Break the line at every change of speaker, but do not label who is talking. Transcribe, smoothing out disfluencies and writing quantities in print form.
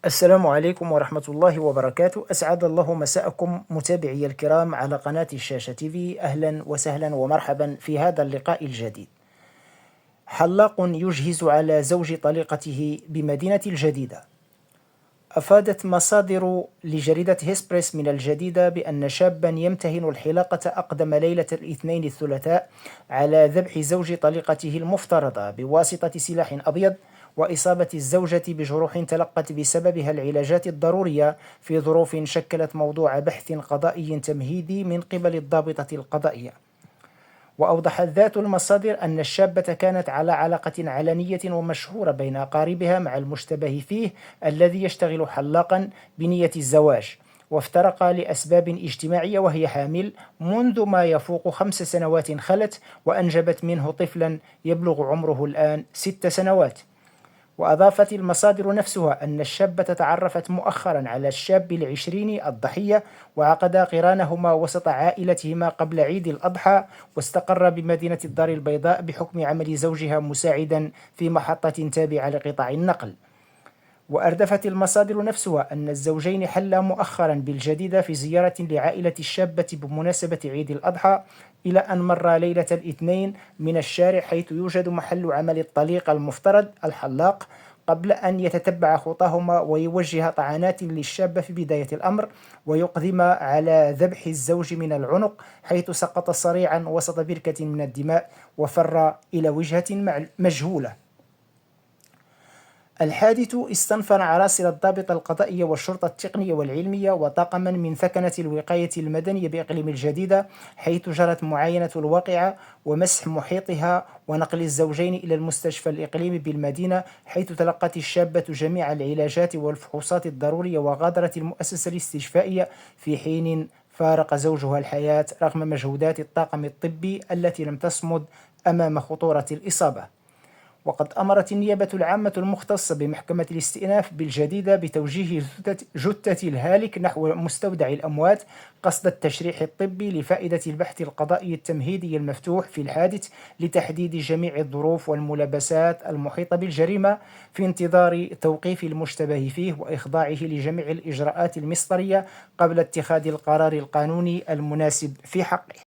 السلام عليكم ورحمة الله وبركاته. أسعد الله مساءكم متابعي الكرام على قناة الشاشة تيفي. أهلا وسهلا ومرحبا في هذا اللقاء الجديد. حلاق يجهز على زوج طليقته بمدينة الجديدة. أفادت مصادر لجريدة هيسبريس من الجديدة بأن شابا يمتهن الحلاقة أقدم ليلة الاثنين الثلاثاء على ذبح زوج طليقته المفترضة بواسطة سلاح أبيض، وإصابة الزوجة بجروح تلقت بسببها العلاجات الضرورية في ظروف شكلت موضوع بحث قضائي تمهيدي من قبل الضابطة القضائية. وأوضحت ذات المصادر أن الشابة كانت على علاقة علنية ومشهورة بين أقاربها مع المشتبه فيه الذي يشتغل حلاقا بنية الزواج، وافترقا لأسباب اجتماعية وهي حامل منذ ما يفوق 5 سنوات خلت، وأنجبت منه طفلا يبلغ عمره الآن 6 سنوات. وأضافت المصادر نفسها أن الشابة تعرفت مؤخرا على الشاب العشريني الضحية، وعقدا قرانهما وسط عائلتهما قبل عيد الأضحى، واستقر بمدينة الدار البيضاء بحكم عمل زوجها مساعدا في محطة تابعة لقطاع النقل. وأردفت المصادر نفسها أن الزوجين حلا مؤخرا بالجديدة في زيارة لعائلة الشابة بمناسبة عيد الأضحى، إلى أن مر ليلة الاثنين من الشارع حيث يوجد محل عمل الطليق المفترض الحلاق، قبل أن يتتبع خطاهما ويوجه طعنات للشابة في بداية الأمر، ويقدم على ذبح الزوج من العنق حيث سقط صريعا وسط بركة من الدماء وفر إلى وجهة مجهولة. الحادث استنفر عناصر الضابطة القضائية والشرطة التقنية والعلمية وطاقما من ثكنة الوقاية المدنية بإقليم الجديدة، حيث جرت معاينة الواقعة ومسح محيطها ونقل الزوجين إلى المستشفى الإقليمي بالمدينة، حيث تلقت الشابة جميع العلاجات والفحوصات الضرورية وغادرت المؤسسة الاستشفائية في حين فارق زوجها الحياة رغم مجهودات الطاقم الطبي التي لم تصمد أمام خطورة الإصابة. وقد أمرت النيابة العامة المختصة بمحكمة الاستئناف بالجديدة بتوجيه جثة الهالك نحو مستودع الأموات قصد التشريح الطبي لفائدة البحث القضائي التمهيدي المفتوح في الحادث لتحديد جميع الظروف والملابسات المحيطة بالجريمة، في انتظار توقيف المشتبه فيه وإخضاعه لجميع الإجراءات المصدرية قبل اتخاذ القرار القانوني المناسب في حقه.